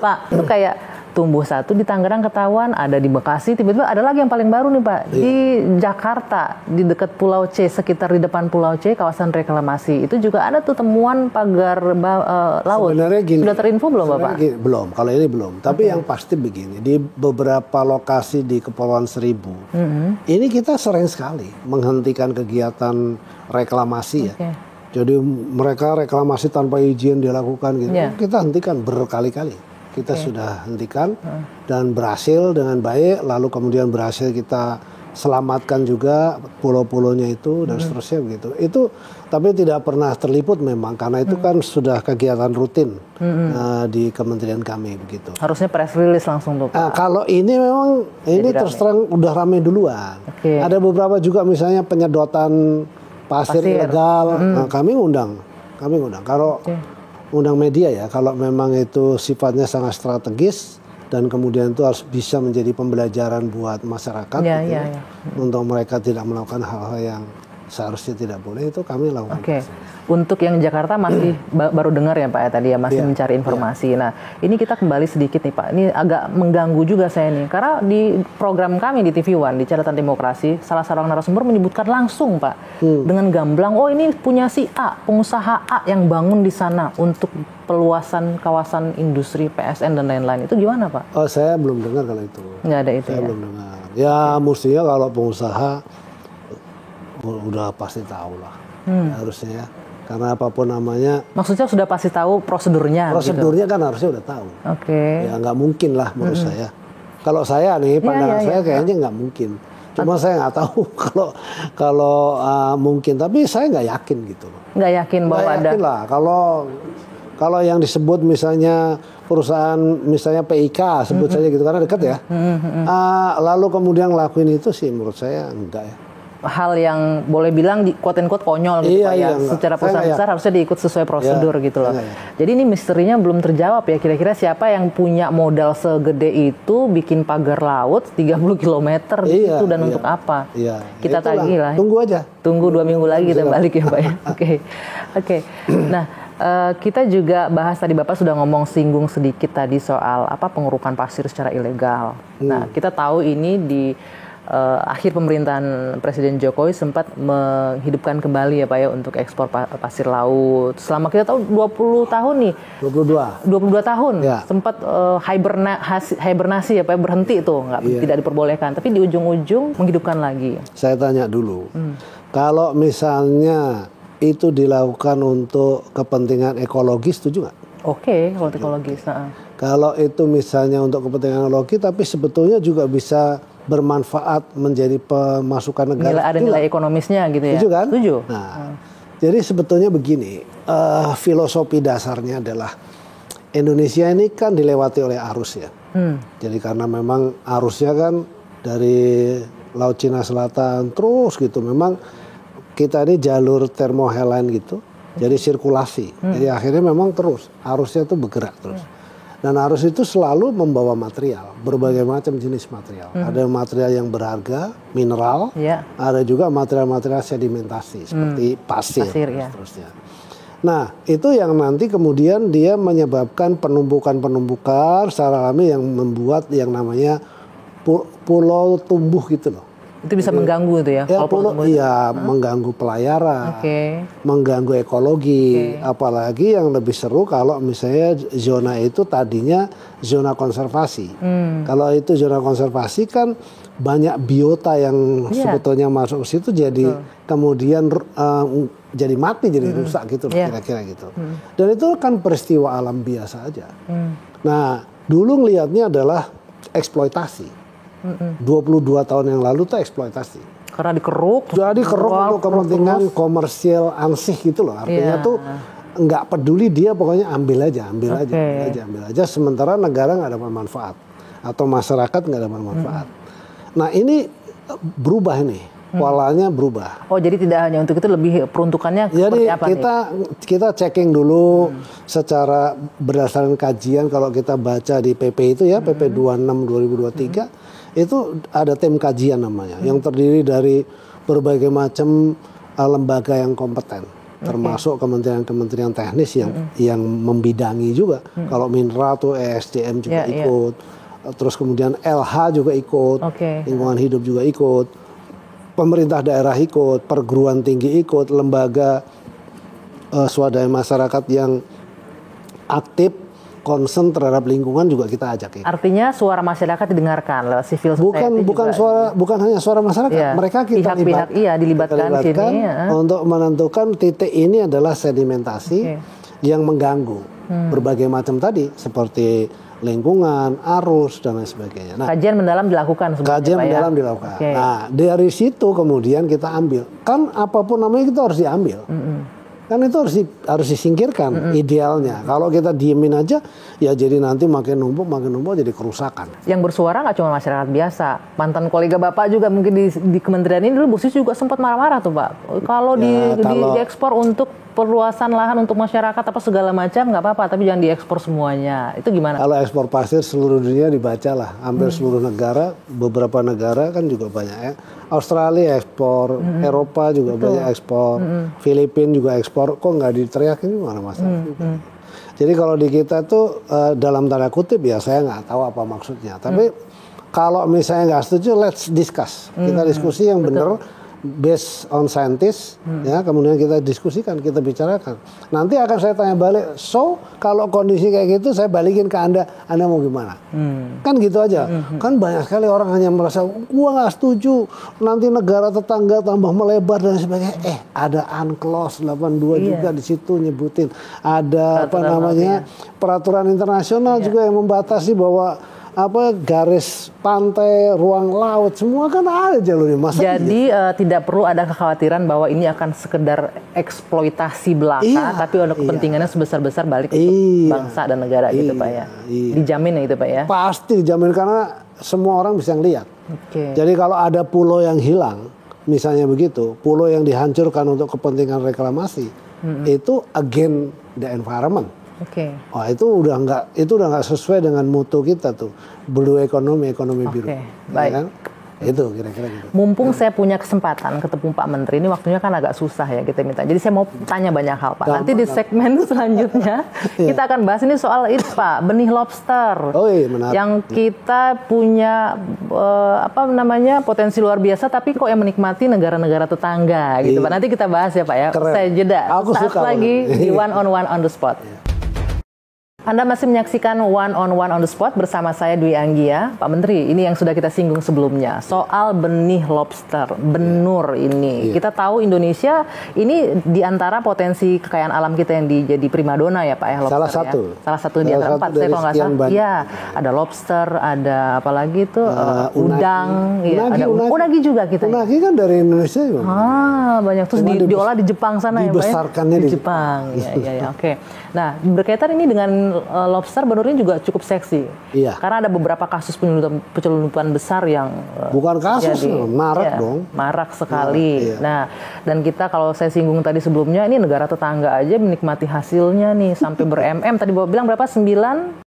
Pak, itu kayak tumbuh satu di Tangerang ketahuan, ada di Bekasi, tiba-tiba ada lagi yang paling baru nih Pak, di Jakarta, di dekat Pulau C, sekitar di depan Pulau C, kawasan reklamasi. Itu juga ada tuh temuan pagar laut. Sebenarnya gini, sudah terinfo belum Bapak? Gini, belum, kalau ini belum. Tapi yang pasti begini, di beberapa lokasi di Kepulauan Seribu, ini kita sering sekali menghentikan kegiatan reklamasi ya. Jadi mereka reklamasi tanpa izin dilakukan gitu, kita hentikan berkali-kali. Kita sudah hentikan dan berhasil dengan baik, lalu kemudian berhasil kita selamatkan juga pulau-pulaunya itu dan seterusnya begitu. Itu tapi tidak pernah terliput memang karena itu kan sudah kegiatan rutin di kementerian kami begitu. Harusnya press release langsung tuh Pak. Kalau ini memang ini terus terang udah rame duluan. Ada beberapa juga misalnya penyedotan pasir ilegal, kami ngundang. Kalau undang media ya, kalau memang itu sifatnya sangat strategis dan kemudian itu harus bisa menjadi pembelajaran buat masyarakat untuk mereka tidak melakukan hal-hal yang seharusnya tidak boleh, itu kami lakukan. Untuk yang Jakarta masih baru dengar ya Pak ya tadi ya, masih mencari informasi. Nah ini kita kembali sedikit nih Pak, ini agak mengganggu juga saya nih, karena di program kami di TV One, di Catatan Demokrasi, salah seorang narasumber menyebutkan langsung Pak, dengan gamblang, oh ini punya si A, pengusaha A yang bangun di sana untuk peluasan kawasan industri PSN dan lain-lain. Itu gimana Pak? Oh saya belum dengar kalau itu. Nggak ada itu saya belum dengar. Ya mestinya kalau pengusaha udah pasti tahu lah, harusnya ya. Karena apapun namanya. Maksudnya sudah pasti tahu prosedurnya. Prosedurnya gitu. Kan harusnya udah tahu. Ya nggak mungkin lah menurut saya. Kalau saya nih pandangan saya kayaknya nggak mungkin. Cuma saya nggak tahu kalau mungkin. Tapi saya nggak yakin gitu. Nggak yakin bahwa ada. Yakin lah kalau yang disebut misalnya perusahaan misalnya PIK sebut saja gitu karena dekat ya. Lalu kemudian ngelakuin itu sih menurut saya enggak ya. Hal yang boleh bilang quote and quote konyol gitu Pak ya. Secara perusahaan besar harusnya diikut sesuai prosedur gitu loh. Jadi ini misterinya belum terjawab ya, kira-kira siapa yang punya modal segede itu bikin pagar laut 30 km gitu dan untuk apa? Kita tagih lah. Tunggu aja. Tunggu 2 minggu lagi kita balik ya Pak ya. Oke. Nah, kita juga bahas tadi Bapak sudah singgung sedikit tadi soal pengerukan pasir secara ilegal. Nah, kita tahu ini di akhir pemerintahan Presiden Jokowi sempat menghidupkan kembali ya Pak ya untuk ekspor pasir laut. Selama kita tahu 20 tahun nih. 22 tahun sempat hibernasi ya Pak ya, berhenti itu tidak diperbolehkan. Tapi di ujung-ujung menghidupkan lagi. Saya tanya dulu. Kalau misalnya itu dilakukan untuk kepentingan ekologis, setuju nggak? Kalau ekologis. Kalau itu misalnya untuk kepentingan ekologis, tapi sebetulnya juga bisa bermanfaat menjadi pemasukan negara. Ada nilai ekonomisnya gitu ya. Setuju kan? Setuju. Nah, jadi sebetulnya begini, filosofi dasarnya adalah Indonesia ini kan dilewati oleh arus ya. Jadi karena memang arusnya kan dari Laut Cina Selatan terus gitu, memang kita ini jalur termohelan gitu, jadi sirkulasi. Jadi akhirnya memang terus arusnya itu bergerak terus. Dan arus itu selalu membawa material, berbagai macam jenis material. Ada material yang berharga, mineral, ada juga material-material sedimentasi seperti pasir dan seterusnya. Nah, itu yang nanti kemudian dia menyebabkan penumpukan secara alami yang membuat yang namanya pulau tumbuh gitu loh. Itu bisa mengganggu itu ya? Mengganggu pelayaran, mengganggu ekologi. Apalagi yang lebih seru kalau misalnya zona itu tadinya zona konservasi. Kalau itu zona konservasi kan banyak biota yang sebetulnya masuk ke situ jadi kemudian jadi mati, jadi rusak gitu kira-kira gitu. Dan itu kan peristiwa alam biasa aja. Nah, dulu ngelihatnya adalah eksploitasi. 22 tahun yang lalu tuh eksploitasi. Karena dikeruk. Jadi keruk untuk kepentingan komersial ansih gitu loh. Artinya tuh nggak peduli dia, pokoknya ambil aja. Sementara negara nggak dapat manfaat atau masyarakat nggak dapat manfaat. Nah ini berubah nih, polanya berubah. Oh jadi tidak hanya untuk itu, lebih peruntukannya seperti apa nih? Kita checking dulu secara berdasarkan kajian. Kalau kita baca di PP itu ya, PP 26 2023. Itu ada tim kajian namanya, yang terdiri dari berbagai macam lembaga yang kompeten. termasuk kementerian-kementerian teknis yang membidangi juga. Kalau mineral tuh ESDM juga ikut, terus kemudian LH juga ikut, lingkungan hidup juga ikut, pemerintah daerah ikut, perguruan tinggi ikut, lembaga swadaya masyarakat yang aktif, concern terhadap lingkungan juga kita ajak. Artinya suara masyarakat didengarkan lewat civil society bukan hanya suara masyarakat, mereka kita dilibatkan sini, untuk menentukan titik ini adalah sedimentasi yang mengganggu berbagai macam tadi seperti lingkungan, arus dan lain sebagainya. Nah, kajian mendalam dilakukan sebenarnya. Kajian mendalam dilakukan. Nah, dari situ kemudian kita ambil. Kan apapun namanya itu harus diambil. Kan itu harus disingkirkan idealnya. Kalau kita diemin aja, ya jadi nanti makin numpuk jadi kerusakan. Yang bersuara nggak cuma masyarakat biasa. Mantan kolega Bapak juga mungkin di kementerian ini dulu Bu Susi juga sempat marah-marah tuh Pak. Kalau diekspor untuk perluasan lahan untuk masyarakat apa segala macam nggak apa-apa, tapi jangan diekspor semuanya. Itu gimana? Kalau ekspor pasir seluruh dunia dibaca lah. Hampir seluruh negara, beberapa negara kan juga banyak ya. Australia ekspor, Eropa juga banyak ekspor, Filipina juga ekspor. Kok nggak diteriakin gimana masalah? Jadi kalau di kita tuh dalam tanda kutip ya saya nggak tahu apa maksudnya. Tapi kalau misalnya nggak setuju, let's discuss. Kita diskusi yang benar, based on scientist, ya kemudian kita diskusikan, kita bicarakan. Nanti akan saya tanya balik, so kalau kondisi kayak gitu saya balikin ke Anda mau gimana? Kan gitu aja. Kan banyak sekali orang hanya merasa, gua nggak setuju, nanti negara tetangga tambah melebar dan sebagainya. Ada UNCLOS 82 juga di situ nyebutin. Ada peraturan internasional juga yang membatasi bahwa garis pantai, ruang laut, semua kan ada jalurnya. Jadi tidak perlu ada kekhawatiran bahwa ini akan sekedar eksploitasi belaka, tapi ada kepentingannya sebesar-besar balik untuk bangsa dan negara gitu Pak ya. Dijamin ya itu Pak ya? Pasti dijamin karena semua orang bisa ngelihat. Jadi kalau ada pulau yang hilang, misalnya begitu, pulau yang dihancurkan untuk kepentingan reklamasi, itu against the environment. Wah itu udah nggak sesuai dengan mutu kita tuh, blue ekonomi biru. Baik. Ya kan? Itu kira-kira gitu. Mumpung saya punya kesempatan ketemu Pak Menteri, ini waktunya kan agak susah ya kita minta. Jadi saya mau tanya banyak hal Pak. Nanti di segmen selanjutnya kita akan bahas ini soal itu Pak, benih lobster. Menarik. Yang kita punya potensi luar biasa, tapi kok yang menikmati negara-negara tetangga gitu Pak. Nanti kita bahas ya Pak ya. Saya jeda. Saat lagi di One on the Spot. Anda masih menyaksikan One on the Spot bersama saya Dwi Anggia. Pak Menteri, ini yang sudah kita singgung sebelumnya. Soal benih lobster, benur ini. Kita tahu Indonesia ini diantara potensi kekayaan alam kita yang jadi primadona ya Pak ya, lobster. Salah satu di antara 4, saya kalau nggak salah. Iya, ada lobster, ada apalagi itu udang. Ada unagi juga kita. Unagi kan dari Indonesia juga. Banyak. Terus diolah di Jepang sana ya Pak ya? Dibesarkannya di Jepang. Iya. Oke. Nah, berkaitan ini dengan lobster, benur ini juga cukup seksi. Karena ada beberapa kasus penyelundupan besar yang bukan kasus, marak dong. Marak sekali. Nah, dan kita kalau saya singgung tadi sebelumnya, ini negara tetangga aja menikmati hasilnya nih sampai ber-MM. Tadi Bapak bilang berapa? 9